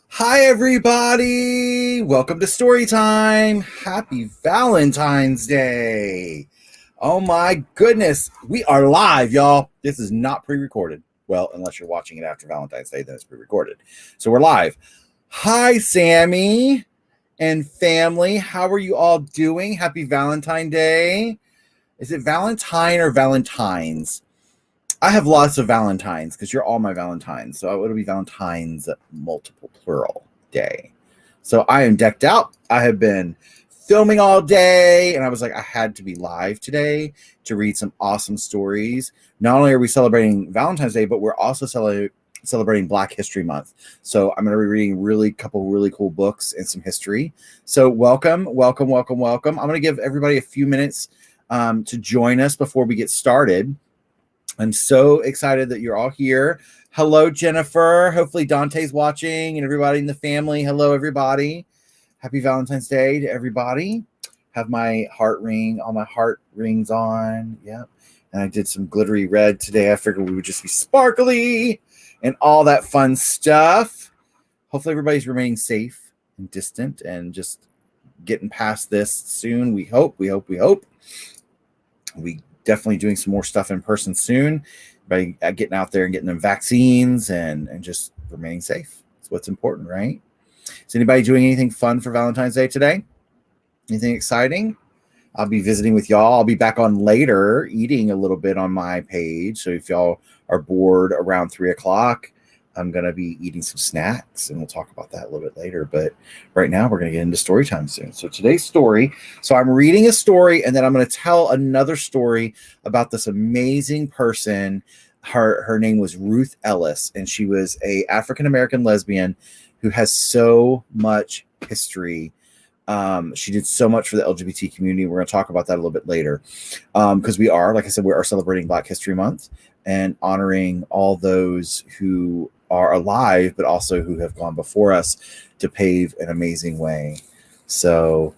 Hi, everybody. Welcome to Story Time. Happy Valentine's Day. Oh, my goodness. We are live, y'all. This is not pre-recorded. Well, unless you're watching it after Valentine's Day, then it's pre-recorded. So we're live. Hi, Sammy and family. How are you all doing? Happy Valentine's Day. Is it Valentine or Valentine's? I have lots of Valentines because you're all my Valentines. So it'll be Valentine's multiple plural day. So I am decked out. I have been filming all day and I was like, I had to be live today to read some awesome stories. Not only are we celebrating Valentine's Day, but we're also celebrating Black History Month. So I'm going to be reading a couple really cool books and some history. So welcome. I'm going to give everybody a few minutes to join us before we get started. I'm so excited that you're all here. Hello, Jennifer. Hopefully Dante's watching and everybody in the family. Hello, everybody. Happy Valentine's Day to everybody. Have my heart ring, all my heart rings on. Yep. And I did some glittery red today. I figured we would just be sparkly and all that fun stuff. Hopefully everybody's remaining safe and distant and just getting past this soon. We hope. We definitely doing some more stuff in person soon by getting out there and getting them vaccines and just remaining safe. That's what's important, right? Is anybody doing anything fun for Valentine's Day today? Anything exciting? I'll be visiting with y'all. I'll be back on later eating a little bit on my page. So if y'all are bored around 3 o'clock, I'm going to be eating some snacks and we'll talk about that a little bit later. But right now we're going to get into story time soon. So today's story. So I'm reading a story and then I'm going to tell another story about this amazing person. Her name was Ruth Ellis and she was a African-American lesbian who has so much history. She did so much for the LGBT community. We're going to talk about that a little bit later because we are, like I said, we are celebrating Black History Month and honoring all those who are alive, but also who have gone before us to pave an amazing way. So,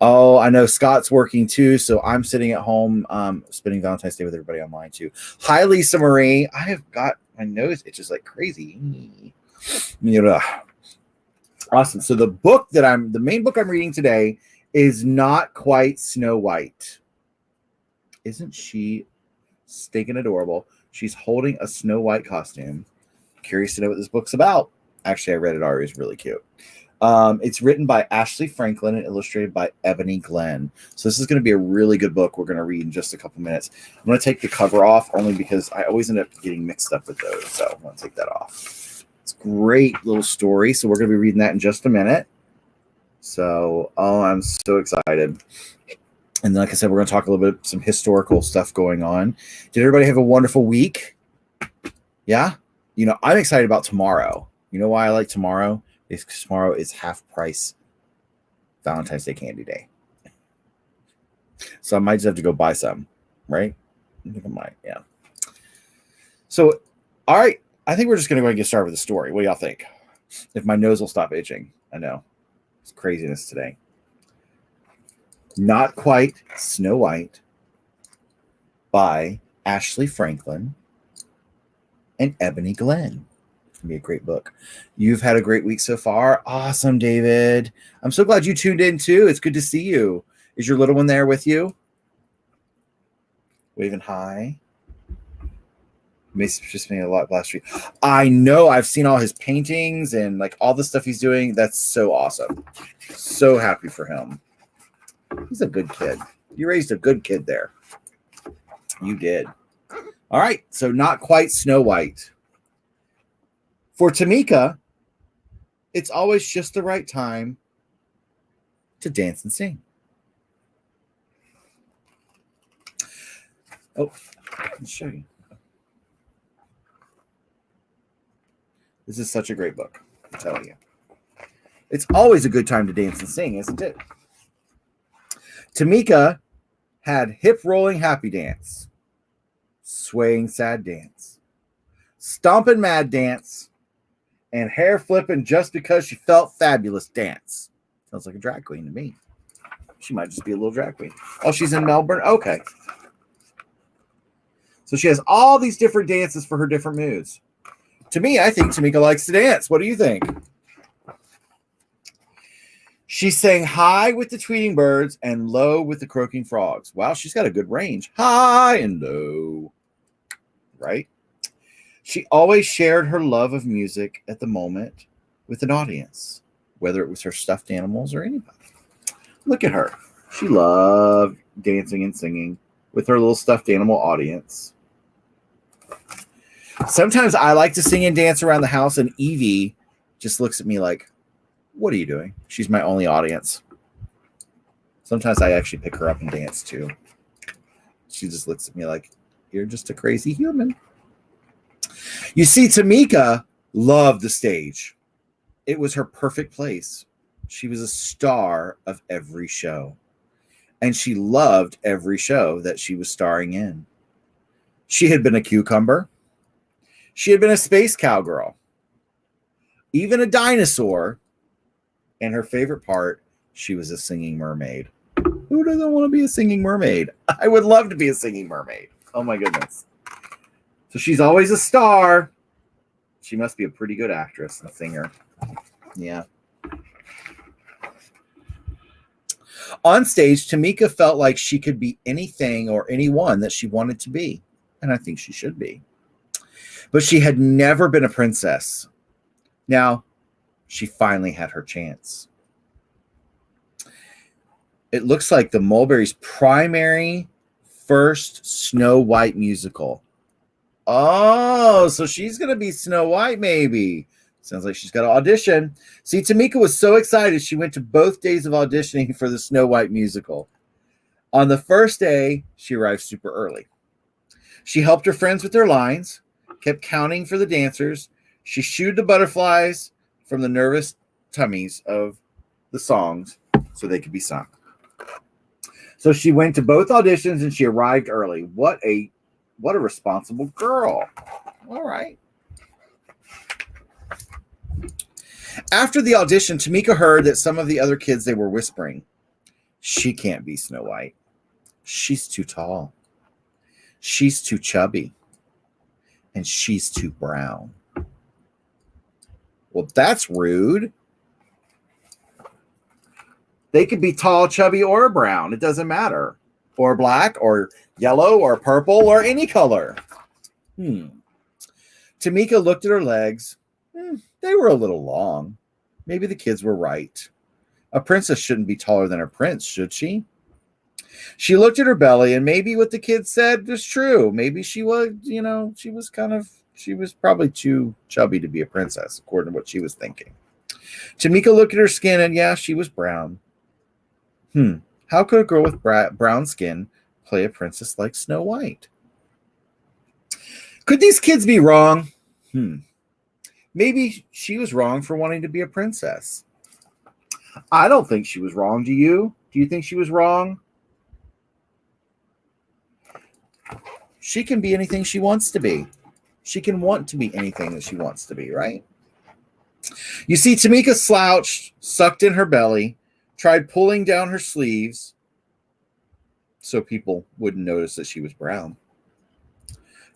I know Scott's working too. So I'm sitting at home, spending Valentine's Day with everybody online too. Hi, Lisa Marie. I have got my nose itches like crazy. Awesome. So the main book I'm reading today is Not Quite Snow White. Isn't she stinking adorable? She's holding a Snow White costume. Curious to know what this book's about. Actually, I read it already. It's really cute. It's written by Ashley Franklin and illustrated by Ebony Glenn. So this is going to be a really good book we're going to read in just a couple minutes. I'm going to take the cover off only because I always end up getting mixed up with those. So I'm going to take that off. It's a great little story. So we're going to be reading that in just a minute. So, I'm so excited. And then, like I said, we're going to talk a little bit some historical stuff going on. Did everybody have a wonderful week? Yeah? I'm excited about tomorrow. You know why I like tomorrow? Because tomorrow is half price Valentine's Day candy day. So I might just have to go buy some, right? I think I might, yeah. So, all right. I think we're just going to go ahead and get started with the story. What do y'all think? If my nose will stop itching. I know. It's craziness today. Not Quite Snow White by Ashley Franklin and Ebony Glenn. It's going to be a great book. You've had a great week so far. Awesome, David. I'm so glad you tuned in too. It's good to see you. Is your little one there with you? Waving hi. Just made a lot last week. I know. I've seen all his paintings and like all the stuff he's doing. That's so awesome. So happy for him. He's a good kid. You raised a good kid there. You did. All right. So Not Quite Snow White. For Tamika, it's always just the right time to dance and sing. Oh, I'll show you. This is such a great book, I'm telling you. It's always a good time to dance and sing, isn't it? Tamika had hip-rolling happy dance, swaying sad dance, stomping mad dance, and hair-flipping just because she felt fabulous dance. Sounds like a drag queen to me. She might just be a little drag queen. Oh, she's in Melbourne? Okay. So she has all these different dances for her different moods. To me, I think Tamika likes to dance. What do you think? She sang high with the tweeting birds and low with the croaking frogs. Wow, she's got a good range. High and low. Right? She always shared her love of music at the moment with an audience, whether it was her stuffed animals or anybody. Look at her. She loved dancing and singing with her little stuffed animal audience. Sometimes I like to sing and dance around the house, and Evie just looks at me like, what are you doing? She's my only audience. Sometimes I actually pick her up and dance too. She just looks at me like, you're just a crazy human. You see, Tamika loved the stage. It was her perfect place. She was a star of every show. And she loved every show that she was starring in. She had been a cucumber. She had been a space cowgirl. Even a dinosaur. And her favorite part, she was a singing mermaid. Who doesn't want to be a singing mermaid? I would love to be a singing mermaid. Oh my goodness. So she's always a star. She must be a pretty good actress and singer. Yeah. On stage, Tamika felt like she could be anything or anyone that she wanted to be. And I think she should be. But she had never been a princess. Now, she finally had her chance. It looks like the Mulberry's primary first Snow White musical. Oh, so she's going to be Snow White, maybe. Sounds like she's got to audition. See, Tamika was so excited she went to both days of auditioning for the Snow White musical. On the first day, she arrived super early. She helped her friends with their lines, kept counting for the dancers. She shooed the butterflies from the nervous tummies of the songs so they could be sung. So she went to both auditions and she arrived early. What a responsible girl. All right. After the audition, Tamika heard that some of the other kids, they were whispering, she can't be Snow White. She's too tall. She's too chubby. And she's too brown. Well, that's rude. They could be tall, chubby, or brown. It doesn't matter. Or black, or yellow, or purple, or any color. Tamika looked at her legs. They were a little long. Maybe the kids were right. A princess shouldn't be taller than a prince, should she? She looked at her belly, and maybe what the kids said was true. Maybe she was, she was probably too chubby to be a princess, according to what she was thinking. Tamika looked at her skin, and yeah, she was brown. How could a girl with brown skin play a princess like Snow White? Could these kids be wrong? Maybe she was wrong for wanting to be a princess. I don't think she was wrong. Do you? Do you think she was wrong? She can be anything she wants to be. She can want to be anything that she wants to be, right? You see, Tamika slouched, sucked in her belly, tried pulling down her sleeves so people wouldn't notice that she was brown.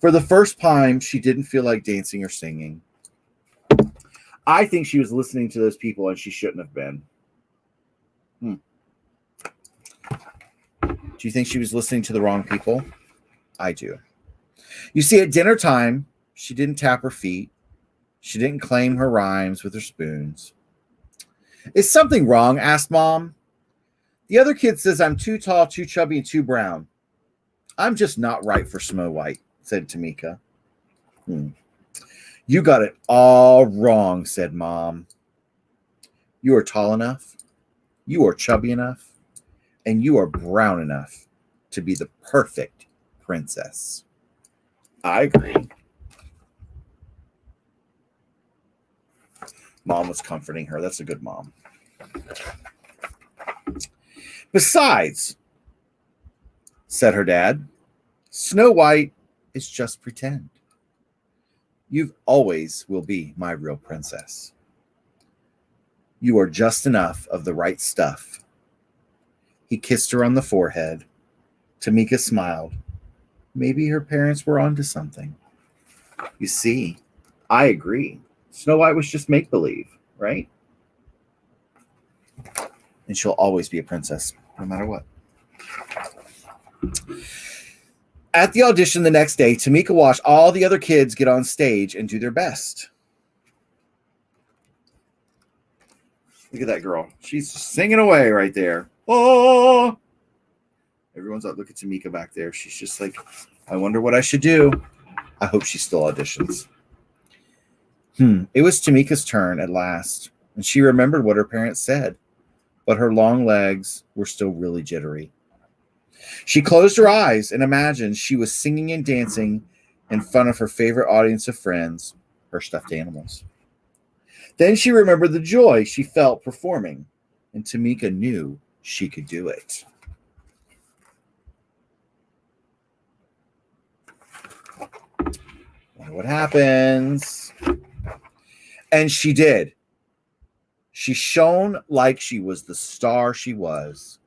For the first time, she didn't feel like dancing or singing. I think she was listening to those people and she shouldn't have been. Do you think she was listening to the wrong people? I do. You see, at dinner time, she didn't tap her feet. She didn't claim her rhymes with her spoons. Is something wrong? Asked Mom. The other kid says I'm too tall, too chubby, and too brown. I'm just not right for Snow White, said Tamika. You got it all wrong, said Mom. You are tall enough, you are chubby enough, and you are brown enough to be the perfect princess. I agree. Mom was comforting her. That's a good mom. Besides, said her dad, Snow White is just pretend. You always will be my real princess. You are just enough of the right stuff. He kissed her on the forehead. Tamika smiled. Maybe her parents were onto something. You see, I agree. Snow White was just make-believe, right? and she'll always be a princess, no matter what. At the audition the next day, Tamika watched all the other kids get on stage and do their best. Look at that girl. She's singing away right there. Oh! Everyone's like, look at Tamika back there. She's just like, I wonder what I should do. I hope she still auditions. It was Tamika's turn at last, and she remembered what her parents said, but her long legs were still really jittery. She closed her eyes and imagined she was singing and dancing in front of her favorite audience of friends, her stuffed animals. Then she remembered the joy she felt performing, and Tamika knew she could do it. Wonder what happens. And she did. She shone like she was the star she was.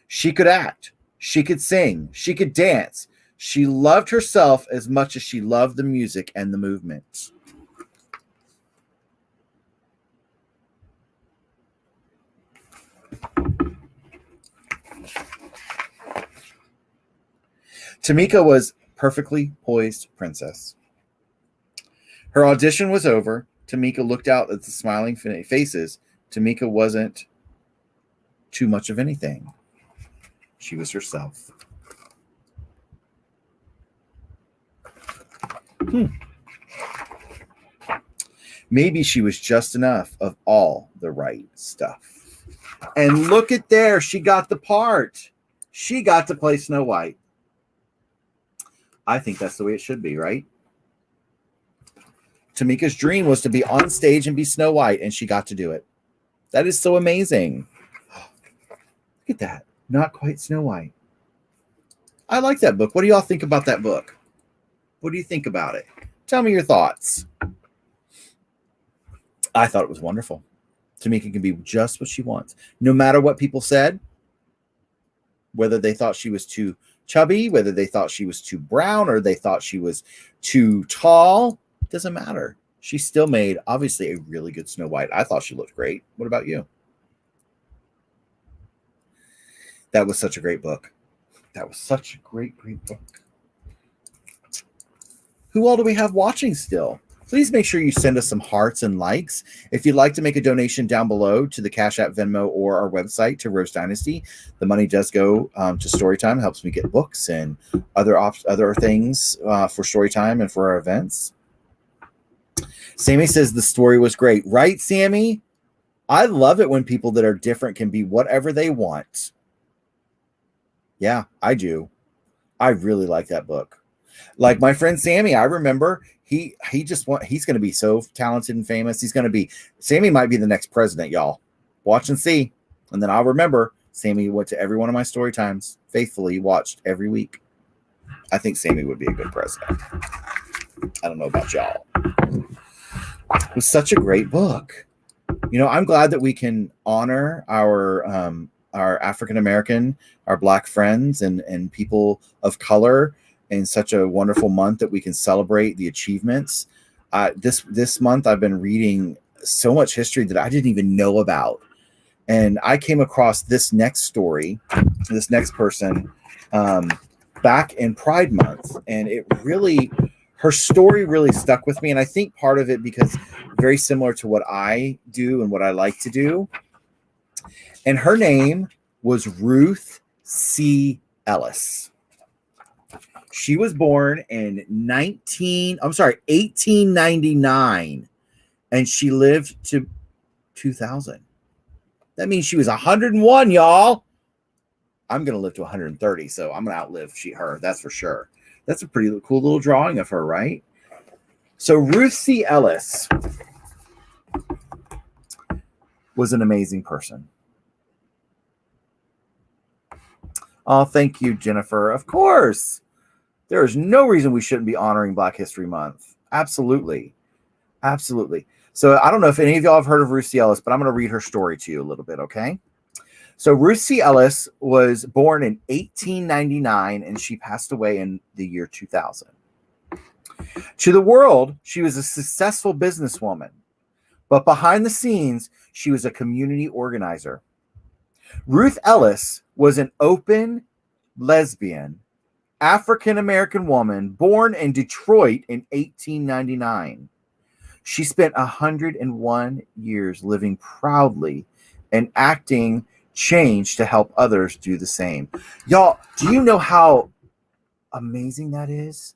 She could act. She could sing. She could dance. She loved herself as much as she loved the music and the movement. Tamika was perfectly poised princess. Her audition was over. Tamika looked out at the smiling faces. Tamika wasn't too much of anything. She was herself. Maybe she was just enough of all the right stuff. And look at there. She got the part. She got to play Snow White. I think that's the way it should be, right? Tamika's dream was to be on stage and be Snow White, and she got to do it. That is so amazing. Look at that. Not quite Snow White. I like that book. What do y'all think about that book? What do you think about it? Tell me your thoughts. I thought it was wonderful. Tamika can be just what she wants. No matter what people said, whether they thought she was too chubby, whether they thought she was too brown, or they thought she was too tall, doesn't matter. She still made, obviously, a really good Snow White. I thought she looked great. What about you? That was such a great book. That was such a great, great book. Who all do we have watching still? Please make sure you send us some hearts and likes. If you'd like to make a donation down below to the Cash App, Venmo, or our website to Rose Dynasty, the money does go to Storytime. It helps me get books and other things for Storytime and for our events. Sammy says the story was great. Right, Sammy? I love it when people that are different can be whatever they want. Yeah, I do. I really like that book. Like my friend Sammy, I remember he's going to be so talented and famous. Sammy might be the next president, y'all. Watch and see. And then I'll remember Sammy went to every one of my story times, faithfully watched every week. I think Sammy would be a good president. I don't know about y'all. It was such a great book. You know, I'm glad that we can honor our African-American, our Black friends and people of color in such a wonderful month that we can celebrate the achievements. This month, I've been reading so much history that I didn't even know about. And I came across this next story, this next person, back in Pride Month. And her story really stuck with me. And I think part of it because very similar to what I do and what I like to do. And her name was Ruth C. Ellis. She was born in 1899, and she lived to 2000. That means she was 101, y'all. I'm going to live to 130, so I'm going to outlive her. That's for sure. That's a pretty cool little drawing of her, right? So Ruth C. Ellis was an amazing person. Oh, thank you, Jennifer. Of course. There is no reason we shouldn't be honoring Black History Month. Absolutely. Absolutely. So I don't know if any of y'all have heard of Ruth C. Ellis, but I'm going to read her story to you a little bit, okay? So Ruth C. Ellis was born in 1899, and she passed away in the year 2000. To the world, she was a successful businesswoman, but behind the scenes, she was a community organizer. Ruth Ellis was an open lesbian African American woman born in Detroit in 1899. She spent 101 years living proudly and acting change to help others do the same. Y'all, do you know how amazing that is?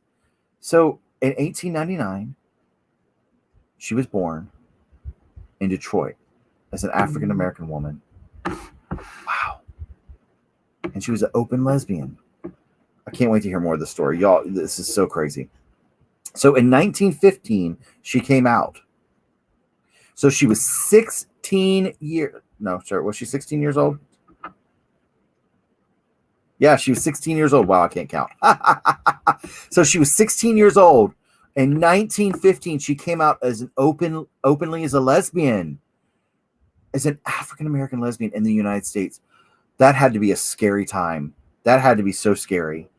So in 1899, she was born in Detroit as an African American woman. Wow. And she was an open lesbian. I can't wait to hear more of the story. Y'all, this is so crazy. So in 1915, she came out. So she was 16 years. No, sorry. Was she 16 years old? Yeah, she was 16 years old. Wow, I can't count. So she was 16 years old. In 1915, she came out as an openly as a lesbian, as an African American lesbian in the United States. That had to be a scary time. That had to be so scary.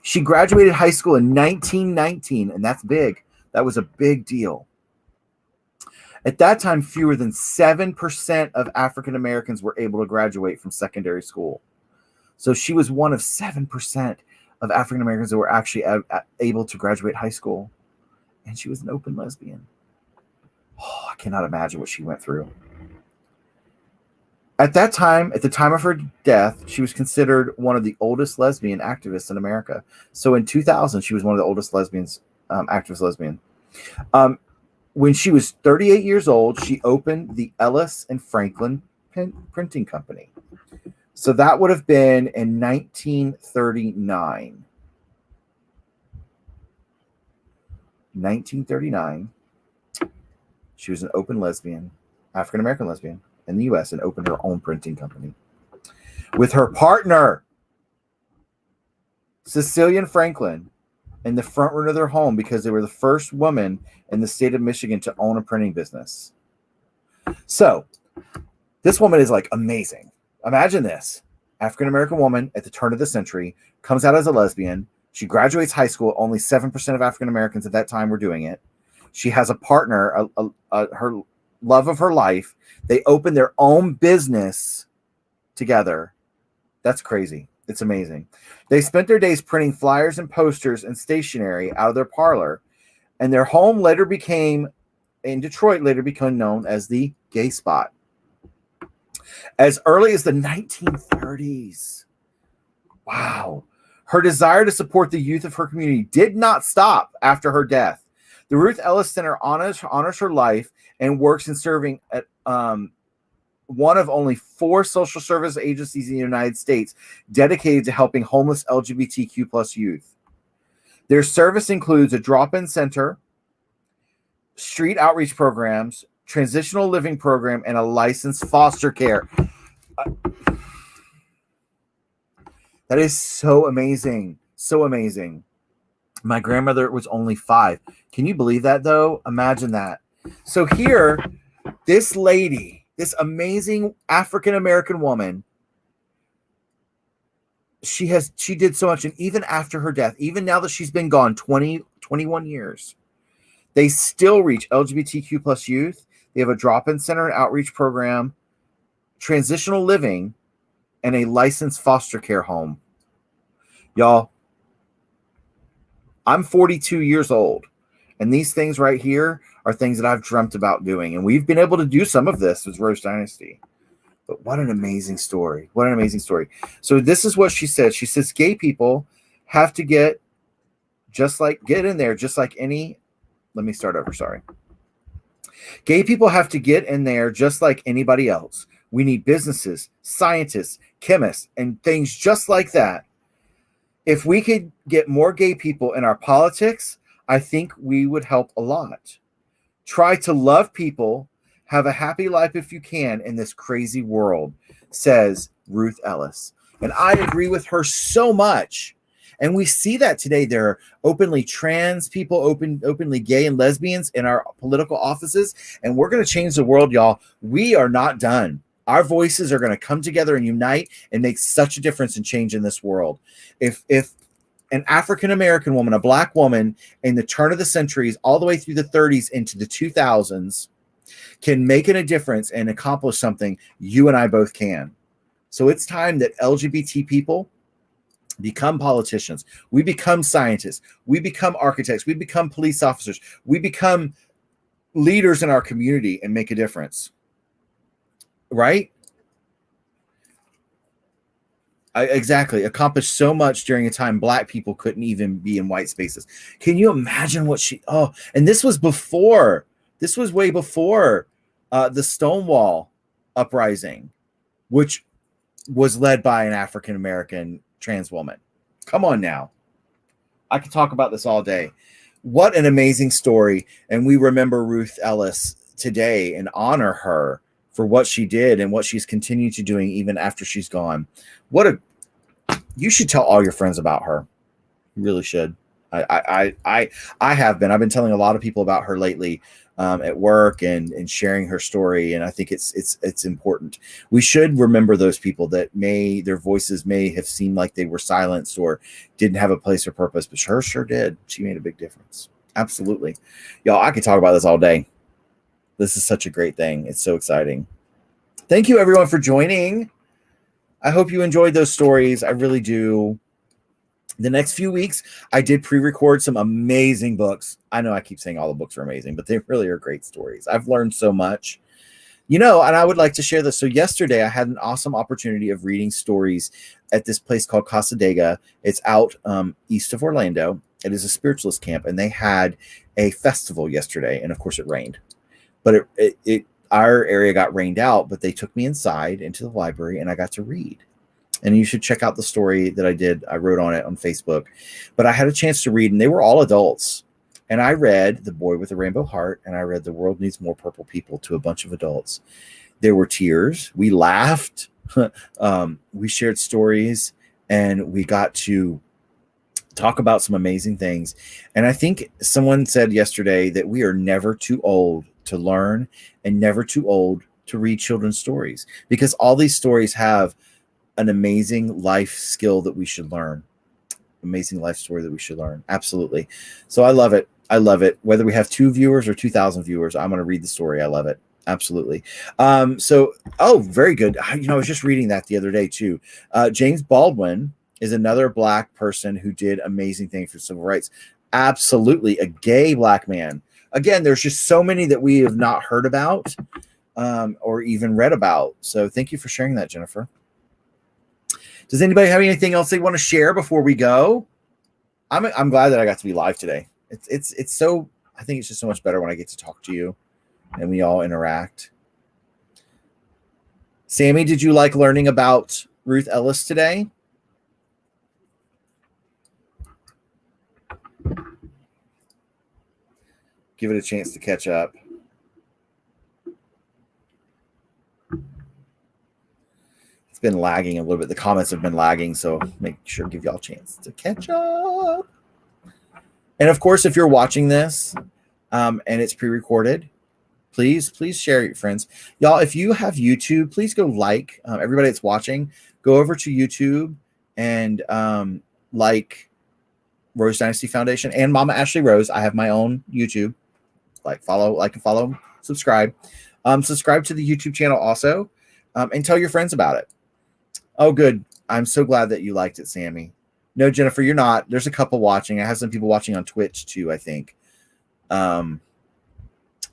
She graduated high school in 1919, and that's big. That was a big deal. At that time, fewer than 7% of African Americans were able to graduate from secondary school. So she was one of 7% of African Americans that were actually able to graduate high school. And she was an open lesbian. Oh, I cannot imagine what she went through. At that time, at the time of her death, she was considered one of the oldest lesbian activists in America. So in 2000, she was one of the oldest lesbians, activist lesbian. When she was 38 years old, she opened the Ellis and Franklin Printing Company. So that would have been in 1939. 1939, she was an open lesbian, African American lesbian in the U.S. and opened her own printing company with her partner, Cecilian Franklin, in the front room of their home because they were the first woman in the state of Michigan to own a printing business. So this woman is like amazing. Imagine this. African American woman at the turn of the century comes out as a lesbian. She graduates high school. Only 7% of African Americans at that time were doing it. She has a partner, her love of her life. They open their own business together. That's crazy. It's amazing. They spent their days printing flyers and posters and stationery out of their parlor, and their home later became, in Detroit, later became known as the Gay Spot. As early as the 1930s. Wow. Her desire to support the youth of her community did not stop after her death. The Ruth Ellis Center honors her life and works in serving at one of only 4 social service agencies in the United States dedicated to helping homeless LGBTQ plus youth. Their service includes a drop-in center, street outreach programs, transitional living program, and a licensed foster care. That is so amazing. So amazing. My grandmother was only 5. Can you believe that, though? Imagine that. So here, this lady, this amazing African-American woman, she did so much. And even after her death, even now that she's been gone 21 years, they still reach LGBTQ plus youth. They have a drop-in center and outreach program, transitional living, and a licensed foster care home. Y'all, I'm 42 years old, and these things right here are things that I've dreamt about doing, and we've been able to do some of this with Rose Dynasty. But what an amazing story. What an amazing story. So this is what she said. She says, gay people have to get in there just like any, let me start over, sorry. Gay people have to get in there just like anybody else. We need businesses, scientists, chemists, and things just like that. If we could get more gay people in our politics, I think we would help a lot. Try to love people, have a happy life if you can in this crazy world, says Ruth Ellis. And I agree with her so much. And we see that today. There are openly trans people, openly gay and lesbians in our political offices. And we're going to change the world, y'all. We are not done. Our voices are going to come together and unite and make such a difference and change in this world. If an African-American woman, a Black woman in the turn of the centuries, all the way through the 30s into the 2000s, can make a difference and accomplish something, you and I both can. So it's time that LGBT people become politicians. We become scientists. We become architects. We become police officers. We become leaders in our community and make a difference. Right? Exactly. Accomplished so much during a time Black people couldn't even be in white spaces. Can you imagine what and this was way before the Stonewall uprising, which was led by an African American trans woman. Come on now. I could talk about this all day. What an amazing story. And we remember Ruth Ellis today and honor her for what she did and what she's continued to doing even after she's gone. You should tell all your friends about her. You really should. I have been. I've been telling a lot of people about her lately at work and sharing her story. And I think it's important. We should remember those people that their voices may have seemed like they were silenced or didn't have a place or purpose, but her sure did. She made a big difference. Absolutely. Y'all, I could talk about this all day. This is such a great thing. It's so exciting. Thank you everyone for joining. I hope you enjoyed those stories. I really do. The next few weeks, I did pre-record some amazing books. I know I keep saying all the books are amazing, but they really are great stories. I've learned so much. And I would like to share this. So yesterday, I had an awesome opportunity of reading stories at this place called Casadega. It's out east of Orlando. It is a spiritualist camp, and they had a festival yesterday. And of course, it rained. But our area got rained out, but they took me inside into the library, and I got to read. And you should check out the story that I did. I wrote on it on Facebook. But I had a chance to read, and they were all adults. And I read The Boy with the Rainbow Heart, and I read The World Needs More Purple People to a bunch of adults. There were tears. We laughed. We shared stories, and we got to talk about some amazing things. And I think someone said yesterday that we are never too old to learn and never too old to read children's stories, because all these stories have an amazing life skill that we should learn. Amazing life story that we should learn. Absolutely. So I love it. I love it. Whether we have 2 viewers or 2,000 viewers, I'm going to read the story. I love it. Absolutely. Very good. I was just reading that the other day too. James Baldwin is another Black person who did amazing things for civil rights. Absolutely. A gay Black man. Again, there's just so many that we have not heard about or even read about. So thank you for sharing that, Jennifer. Does anybody have anything else they want to share before we go? I'm glad that I got to be live today. It's so, I think it's just so much better when I get to talk to you and we all interact. Sammy, did you like learning about Ruth Ellis today? Give it a chance to catch up. Been lagging a little bit. The comments have been lagging, so make sure to give y'all a chance to catch up. And of course, if you're watching this and it's pre-recorded, please share it, friends. Y'all, if you have YouTube, please go like everybody that's watching. Go over to YouTube and like Rose Dynasty Foundation and Mama Ashley Rose. I have my own YouTube. Follow, subscribe. Subscribe to the YouTube channel also, and tell your friends about it. Oh, good. I'm so glad that you liked it, Sammy. No, Jennifer, you're not. There's a couple watching. I have some people watching on Twitch too, I think.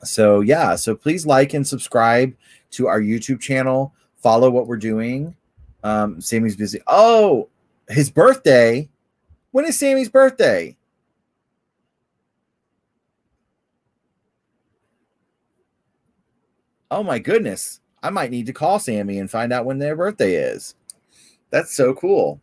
So please like and subscribe to our YouTube channel. Follow what we're doing. Sammy's busy. Oh, his birthday. When is Sammy's birthday? Oh my goodness. I might need to call Sammy and find out when their birthday is. That's so cool.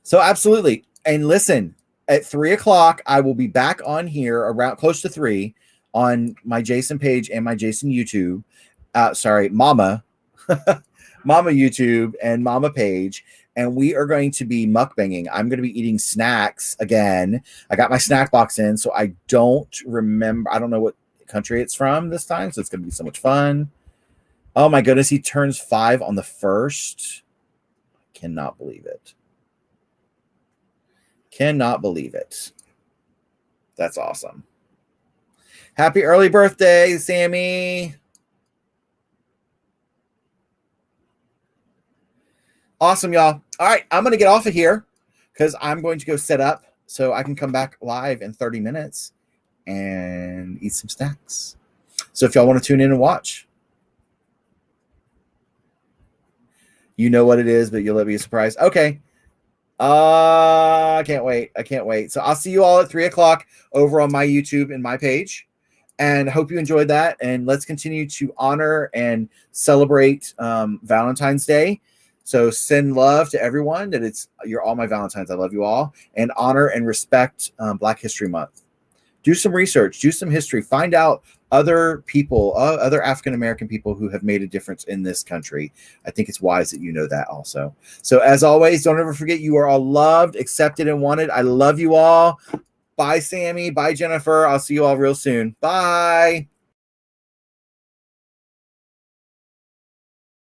So absolutely. And listen, at 3:00, I will be back on here around close to 3 on my Jason page and my Jason YouTube. Momma. Momma YouTube and Momma page. And we are going to be mukbanging. I'm going to be eating snacks again. I got my snack box in, so I don't remember. I don't know what country it's from this time, so it's going to be so much fun. Oh my goodness, he turns 5 on the 1st. Cannot believe it. Cannot believe it. That's awesome. Happy early birthday, Sammy. Awesome, y'all. All right, I'm going to get off of here because I'm going to go set up so I can come back live in 30 minutes and eat some snacks. So if y'all want to tune in and watch, you know what it is, but you'll let me be surprised. Okay. I can't wait. I can't wait. So I'll see you all at 3:00 over on my YouTube and my page. And hope you enjoyed that. And let's continue to honor and celebrate Valentine's Day. So send love to everyone. You're all my Valentines. I love you all. And honor and respect Black History Month. Do some research, do some history, find out other people, other African American people who have made a difference in this country. I think it's wise that you know that also. So as always, don't ever forget you are all loved, accepted, and wanted. I love you all. Bye, Sammy. Bye, Jennifer. I'll see you all real soon. Bye.